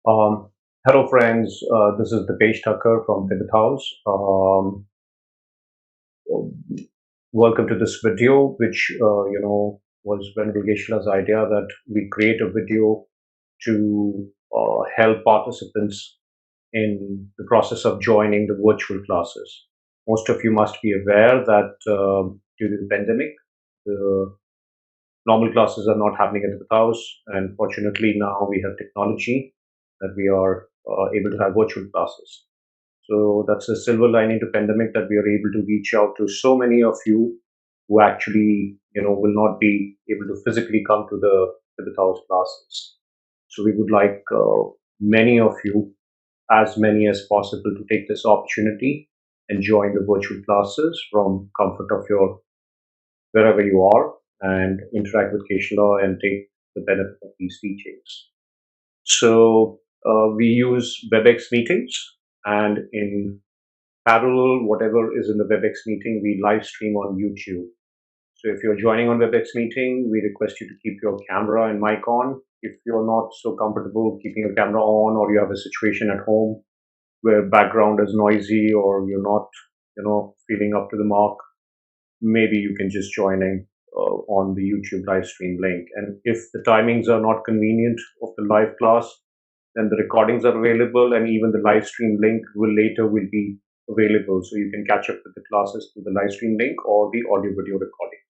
Um, Hello, friends. This is Dipesh Thakkar from Tibet House. Welcome to this video, which was Venerable Geshe-la's idea that we create a video to help participants in the process of joining the virtual classes. Most of you must be aware that due to the pandemic, the normal classes are not happening at the house, and fortunately now we have technology that we are able to have virtual classes. So that's the silver lining to pandemic, that we are able to reach out to so many of you who actually, will not be able to physically come to the house classes. So we would like many of you, as many as possible, to take this opportunity and join the virtual classes from comfort of your wherever you are, and interact with Keshla and take the benefit of these teachings. So we use Webex meetings, and in parallel, whatever is in the Webex meeting, we live stream on YouTube. So if you're joining on Webex meeting, we request you to keep your camera and mic on. If you're not so comfortable keeping your camera on, or you have a situation at home where background is noisy, or you're not, feeling up to the mark, maybe you can just join in on the YouTube live stream link. And if the timings are not convenient of the live class, then the recordings are available, and even the live stream link will be available. So you can catch up with the classes through the live stream link or the audio video recording.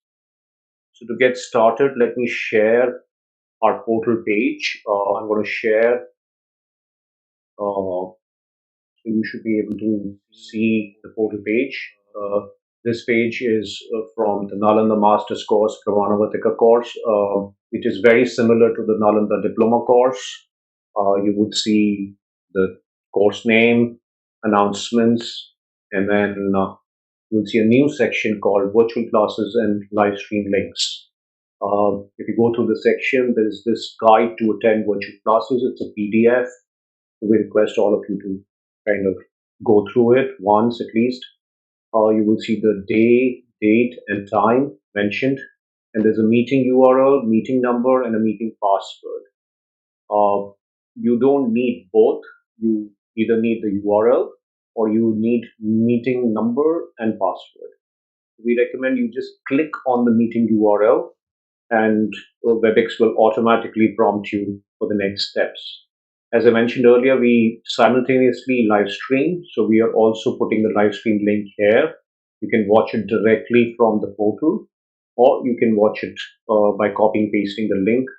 So to get started, let me share our portal page. I'm going to share, so you should be able to see the portal page. This page is from the Nalanda Master's course, Pramanavartika course. It is very similar to the Nalanda Diploma course. You would see the course name, announcements, and then you'll see a new section called Virtual Classes and Live Stream Links. If you go through the section, there's this guide to attend virtual classes. It's a PDF. We request all of you to kind of go through it once at least. You will see the day, date, and time mentioned, and there's a meeting URL, meeting number, and a meeting password. You don't need both. You either need the URL or you need meeting number and password. We recommend you just click on the meeting URL, and Webex will automatically prompt you for the next steps. As I mentioned earlier, we simultaneously live stream, so we are also putting the live stream link here. You can watch it directly from the portal, or you can watch it by copying pasting the link.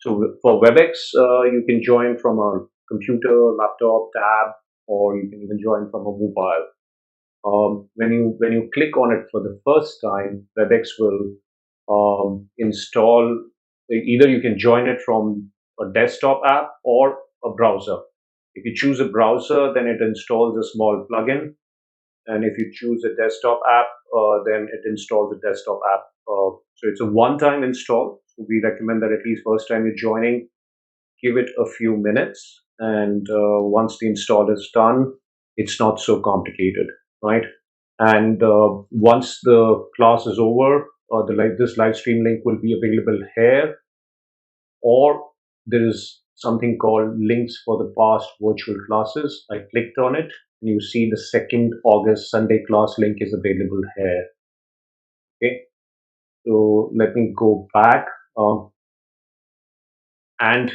So for Webex, you can join from a computer, laptop, tab, or you can even join from a mobile. When you click on it for the first time, Webex will install. Either you can join it from a desktop app or a browser. If you choose a browser, then it installs a small plugin, and if you choose a desktop app, then it installs a desktop app. So it's a one-time install. So we recommend that at least first time you're joining, give it a few minutes, and once the install is done, it's not so complicated, right? And once the class is over, this live stream link will be available here, or there is something called links for the past virtual classes. I clicked on it, and you see the 2nd August Sunday class link is available here. Okay, so let me go back. And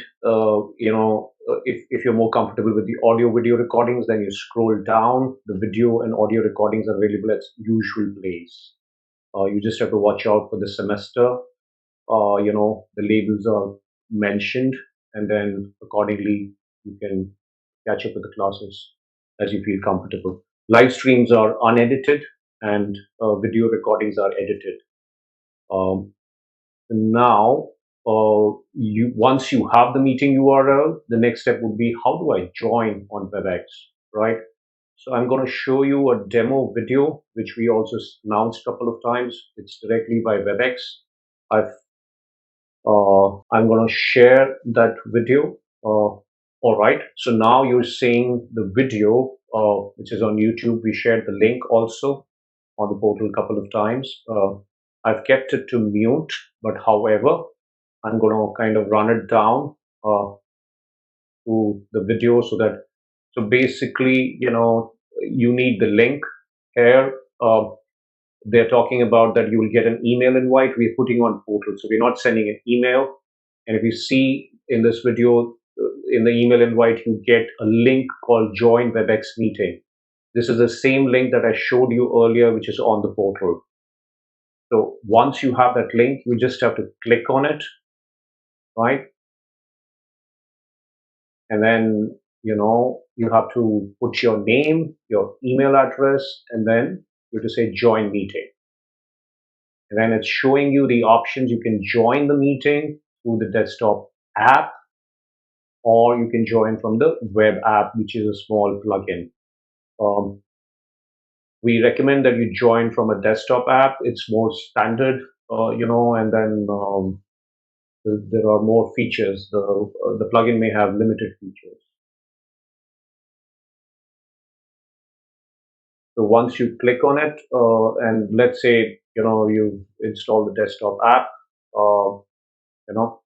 if you're more comfortable with the audio video recordings, then you scroll down. The video and audio recordings are available at usual place. You just have to watch out for the semester. The labels are mentioned, and then accordingly you can catch up with the classes as you feel comfortable. Live streams are unedited, and video recordings are edited. Now, once you have the meeting URL, the next step would be, how do I join on Webex, right? So I'm going to show you a demo video, which we also announced a couple of times. It's directly by Webex. I'm going to share that video. All right. So now you're seeing the video, which is on YouTube. We shared the link also on the portal a couple of times. I've kept it to mute, but however, I'm going to kind of run it down. to the video so that, so basically, you need the link here. They're talking about that you will get an email invite. We're putting on portal, so we're not sending an email. And if you see in this video, in the email invite, you get a link called Join Webex Meeting. This is the same link that I showed you earlier, which is on the portal. So once you have that link, you just have to click on it, right? And then, you have to put your name, your email address, and then you have to say join meeting. And then it's showing you the options. You can join the meeting through the desktop app, or you can join from the web app, which is a small plugin. Um, we recommend that you join from a desktop app. It's more standard, and then there are more features. The plugin may have limited features. So once you click on it, and let's say you install the desktop app, uh, you know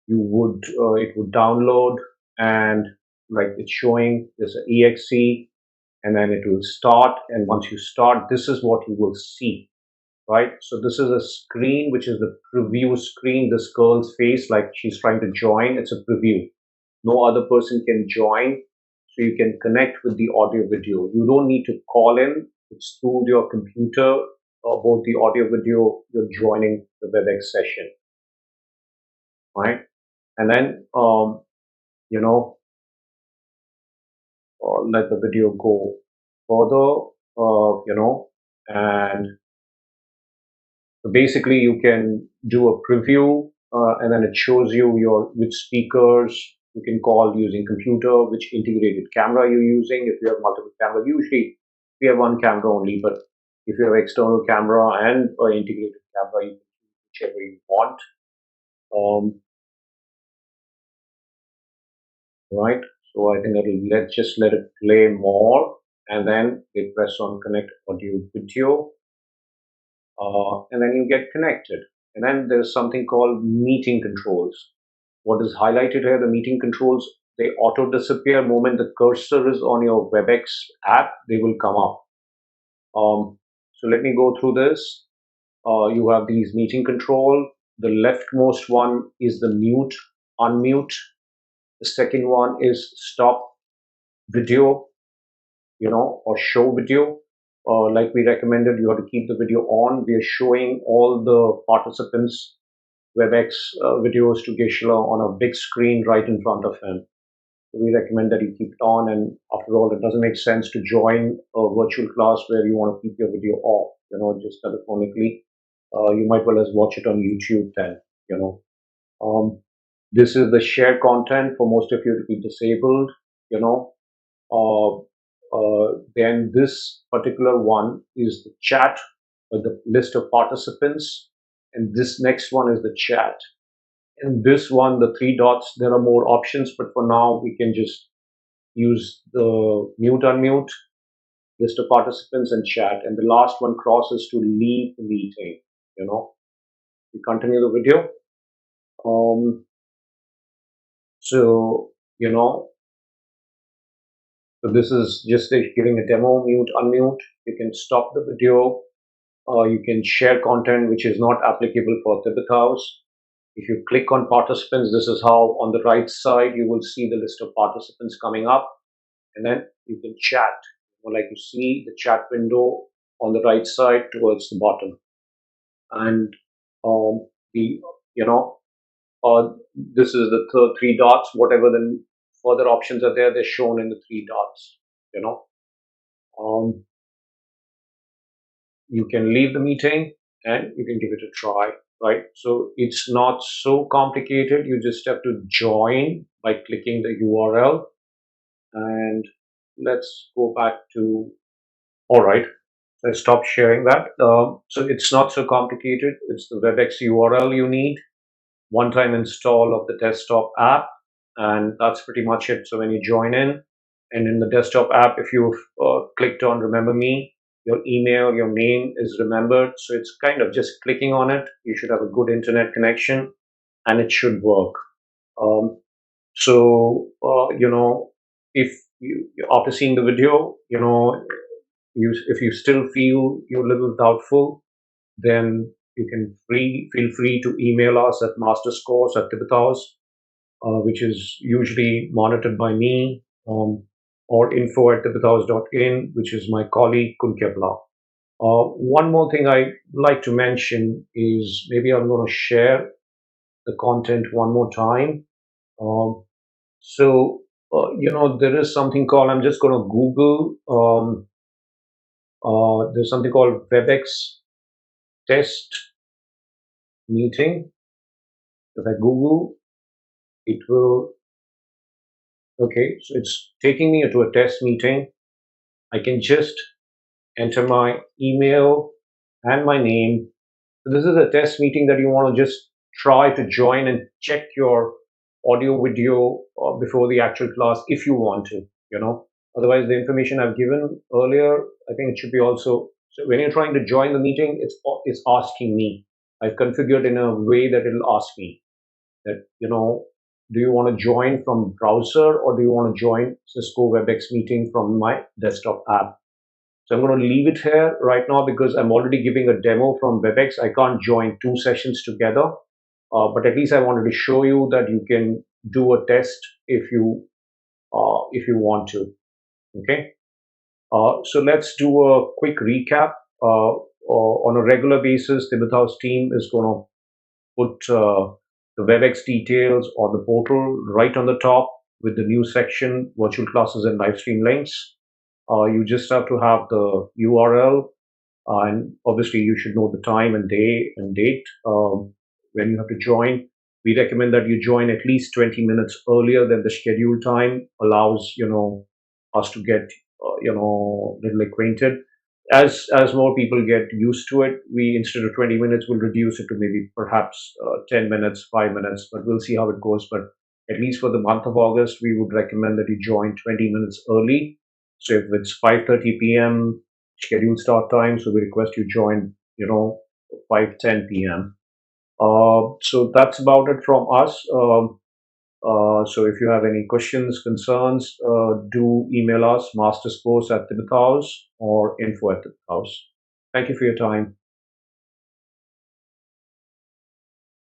you would it would download, and like it's showing there's an exe, and then it will start. And once you start, this is what you will see, right? So this is a screen which is the preview screen. This girl's face, like she's trying to join, it's a preview. No other person can join, so you can connect with the audio video. You don't need to call in. It's through your computer, both the audio video, you're joining the WebEx session, right? And then you know let the video go further, and so basically you can do a preview, and then it shows you which speakers you can call using computer, which integrated camera you're using. If you have multiple camera, usually we have one camera only, but if you have external camera and integrated camera, you can choose whichever you want. Right? So I think let's just let it play more, and then we press on connect audio video, and then you get connected. And then there's something called meeting controls. What is highlighted here, the meeting controls, they auto disappear moment the cursor is on your WebEx app, they will come up. So let me go through this. You have these meeting control. The leftmost one is the mute, unmute. The second one is stop video, or show video. Like we recommended, you have to keep the video on. We are showing all the participants' WebEx videos to Geshe-la on a big screen right in front of him. So we recommend that you keep it on. And after all, it doesn't make sense to join a virtual class where you want to keep your video off, just telephonically. You might well as watch it on YouTube then, this is the share content for most of you to be disabled, you know. Then this particular one is the chat, the list of participants, and this next one is the chat. And this one, the three dots, there are more options, but for now we can just use the mute, unmute, list of participants, and chat. And the last one crosses to leave the meeting. We continue the video. So so this is just giving a demo, mute, unmute. You can stop the video. You can share content which is not applicable for Tibet House. If you click on participants, this is how on the right side you will see the list of participants coming up, and then you can chat. Like you see the chat window on the right side towards the bottom, and the this is the three dots. Whatever the further options are there, they're shown in the three dots. You can leave the meeting and you can give it a try, right? So it's not so complicated. You just have to join by clicking the URL. And let's go back to, all right, let's stop sharing that. So it's not so complicated. It's the WebEx URL you need, one-time install of the desktop app, and that's pretty much it. So when you join in, and in the desktop app, if you've clicked on Remember Me, your email, your name is remembered. So it's kind of just clicking on it. You should have a good internet connection, and it should work. So, if you, after seeing the video, if you still feel you're a little doubtful, then you can feel free to email us at masterscourse@tibethouse, which is usually monitored by me, or info@tibethouse.in, which is my colleague Kunkebla. One more thing I'd like to mention is maybe I'm going to share the content one more time. Um, there is something called, I'm just going to Google, there's something called Webex test meeting. If I Google, it will, okay, so it's taking me to a test meeting. I can just enter my email and my name. So this is a test meeting that you want to just try to join and check your audio video before the actual class if you want to, you know. Otherwise, the information I've given earlier, I think it should be also. So when you're trying to join the meeting, it's asking me. I've configured in a way that it'll ask me that, do you want to join from browser or do you want to join Cisco WebEx meeting from my desktop app? So I'm going to leave it here right now because I'm already giving a demo from WebEx. I can't join two sessions together, but at least I wanted to show you that you can do a test if you want to. Okay. So let's do a quick recap. On a regular basis, the House team is going to put the WebEx details on the portal right on the top with the new section, virtual classes and live stream links. You just have to have the URL, and obviously you should know the time and day and date when you have to join. We recommend that you join at least 20 minutes earlier than the scheduled time, allows us to get little acquainted. As more people get used to it, we, instead of 20 minutes, will reduce it to maybe perhaps 10 minutes, 5 minutes, but we'll see how it goes. But at least for the month of August, we would recommend that you join 20 minutes early. So if it's 5:30 p.m. scheduled start time, so we request you join 5:10 p.m. So that's about it from us. So if you have any questions, concerns, do email us, masterscourse@tibethouse or info@tibethouse. Thank you for your time.